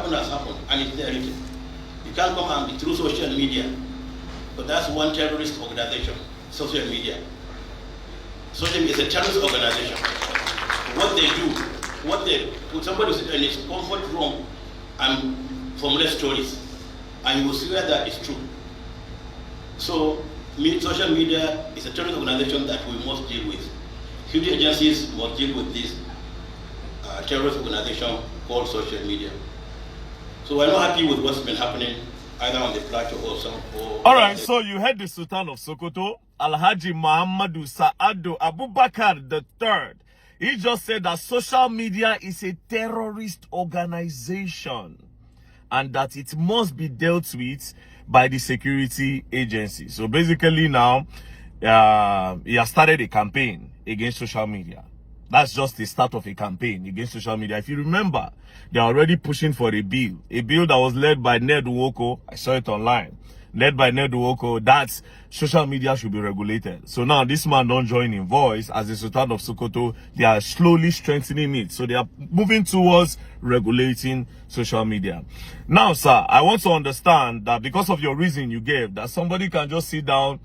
happened has happened, and it's there written. You can't come and be through social media, but that's one terrorist organization, social media. Social media is a terrorist organization. What they do, what they put somebody in his comfort room and formulate stories, and you will see where that is true. So, social media is a terrorist organization that we must deal with. Security agencies must deal with this terrorist organization called social media. So we're not happy with what's been happening either on the plateau or some. All right, so you heard the Sultan of Sokoto, Alhaji Muhammadu Sa'adu Abubakar III. He just said that social media is a terrorist organization and that it must be dealt with by the security agency. So basically now, he has started a campaign against social media. That's just the start of a campaign against social media. If you remember, they're already pushing for a bill that was led by Ned Nwoko. I saw it online. Led by Ned Nwoko, that social media should be regulated. So now this man don't join in voice as the Sultan of Sokoto. They are slowly strengthening it. So they are moving towards regulating social media. Now, sir, I want to understand that because of your reason you gave, that somebody can just sit down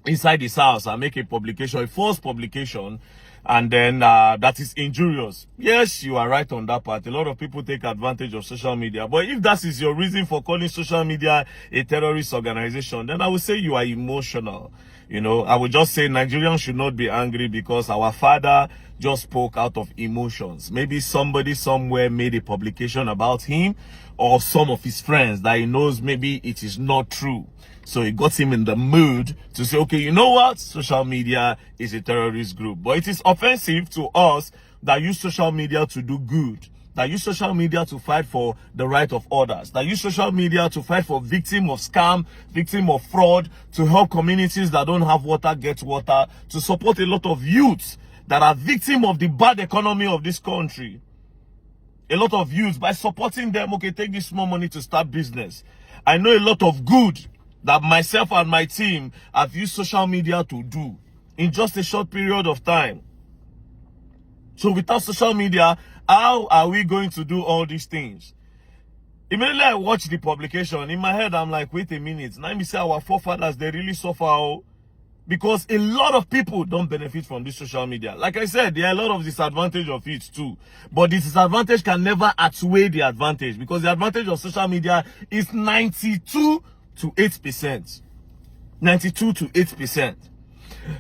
inside his house and make a publication, a false publication, and then that is injurious. Yes, you are right on that part. A lot of people take advantage of social media. But if that is your reason for calling social media a terrorist organization, then I would say you are emotional. You know, I would just say Nigerians should not be angry because our father just spoke out of emotions. Maybe somebody somewhere made a publication about him or some of his friends that he knows maybe it is not true. So it got him in the mood to say, okay, you know what? Social media is a terrorist group. But it is offensive to us that use social media to do good, that use social media to fight for the right of others, that use social media to fight for victims of scam, victims of fraud, to help communities that don't have water get water, to support a lot of youths that are victims of the bad economy of this country. A lot of youths, by supporting them, okay, take this small money to start business. I know a lot of good that myself and my team have used social media to do in just a short period of time. So without social media, how are we going to do all these things? Immediately I watched the publication, in my head I'm like, wait a minute, now me say our forefathers, they really suffer, because a lot of people don't benefit from this social media. Like I said, there are a lot of disadvantage of it too. But the disadvantage can never outweigh the advantage, because the advantage of social media is 92 to 8%. 92 to 8%.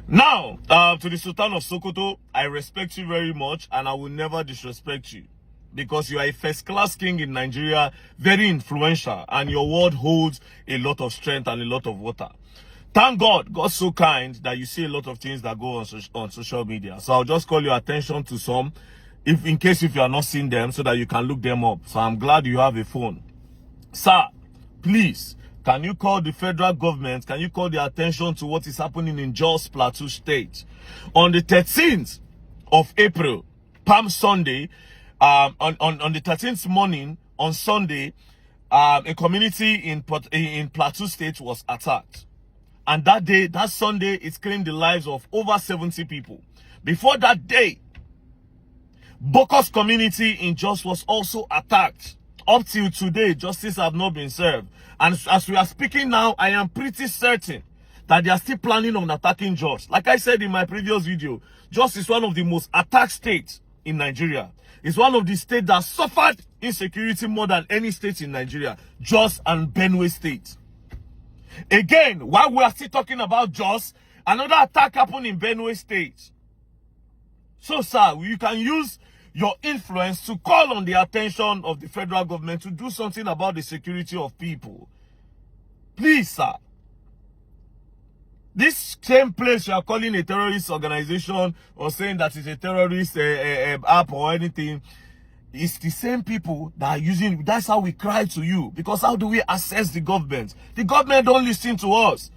Now, to the Sultan of Sokoto, I respect you very much and I will never disrespect you, because you are a first-class king in Nigeria, very influential, and your word holds a lot of strength and a lot of water. Thank God, God's so kind that you see a lot of things that go on social media. So I'll just call your attention to some, in case you are not seeing them, so that you can look them up. So I'm glad you have a phone. Sir, please, can you call the federal government? Can you call their attention to what is happening in Jos Plateau State? On the 13th of April, Palm Sunday, on the 13th morning, on Sunday, a community in Plateau State was attacked. And that day, that Sunday, it claimed the lives of over 70 people. Before that day, Bokos community in Jos was also attacked. Up till today, justice have not been served. And as we are speaking now, I am pretty certain that they are still planning on attacking Jos. Like I said in my previous video, Jos is one of the most attacked states in Nigeria. It's one of the states that suffered insecurity more than any state in Nigeria. Jos and Benue State. Again, while we are still talking about Jos, another attack happened in Benue State. So, sir, you can use your influence to call on the attention of the federal government to do something about the security of people. Please, sir. This same place you are calling a terrorist organization or saying that it's a terrorist app or anything, it's the same people that are using. That's how we cry to you. Because how do we assess the government? The government don't listen to us.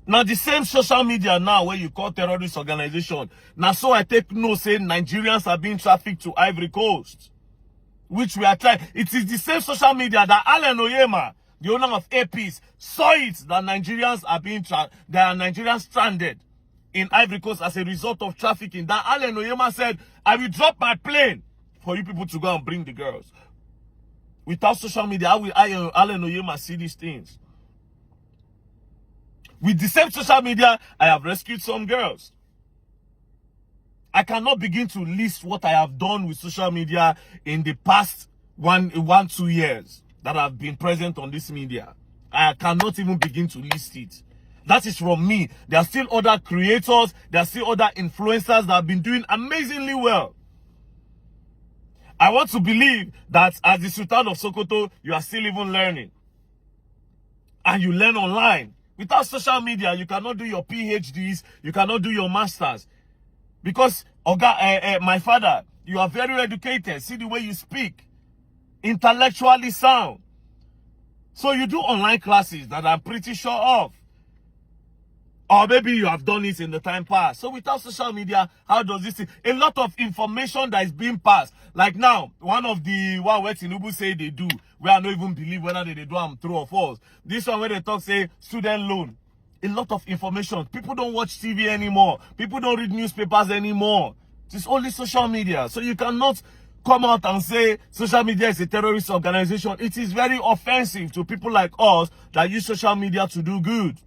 Now the same social media now where you call terrorist organization. Now so I take note saying Nigerians are being trafficked to Ivory Coast. Which we are trying. It is the same social media that Alan Oyema, the owner of APs, saw it that Nigerians are being there are Nigerians stranded in Ivory Coast as a result of trafficking. That Alan Oyema said, I will drop my plane for you people to go and bring the girls. Without social media, how will Allen Oyema see these things? With the same social media, I have rescued some girls. I cannot begin to list what I have done with social media in the past 2 years that I've been present on this media. I cannot even begin to list it. That is from me. There are still other creators, there are still other influencers that have been doing amazingly well. I want to believe that as the Sultan of Sokoto, you are still even learning. And you learn online. Without social media, you cannot do your PhDs, you cannot do your masters. Because, my father, you are very educated. See the way you speak. Intellectually sound. So you do online classes that I'm pretty sure of. Or maybe you have done it in the time past. So without social media, how does this... A lot of information that is being passed. Like now, one of the one where Tinubu say they do, where I don't even believe whether they do them true or false. This one where they talk, say, student loan. A lot of information. People don't watch TV anymore. People don't read newspapers anymore. It's only social media. So you cannot come out and say social media is a terrorist organization. It is very offensive to people like us that use social media to do good.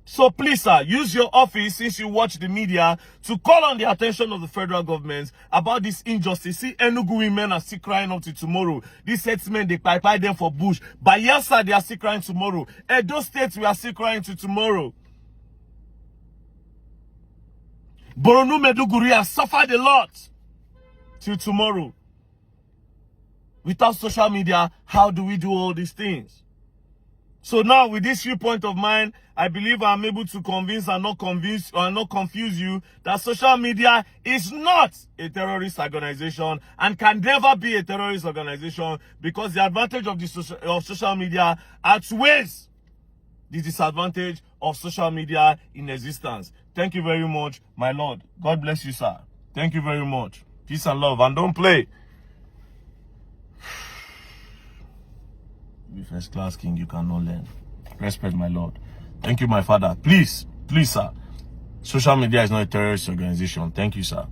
So please, sir, use your office, since you watch the media, to call on the attention of the federal government about this injustice. See, Enugu women are still crying up to tomorrow. These herdsmen, they buy them for bush. Bayelsa, they are still crying tomorrow. Edo State, we are still crying to tomorrow. Borno, Meduguri has suffered a lot till tomorrow. Without social media, how do we do all these things? So now, with this viewpoint of mine, I believe I'm able to convince and not confuse you that social media is not a terrorist organization and can never be a terrorist organization, because the advantage of social media outweighs the disadvantage of social media in existence. Thank you very much, my Lord. God bless you, sir. Thank you very much. Peace and love, and don't play. Be first class king, you cannot learn. Respect, my Lord. Thank you, my father. Please, sir. Social media is not a terrorist organization. Thank you, sir.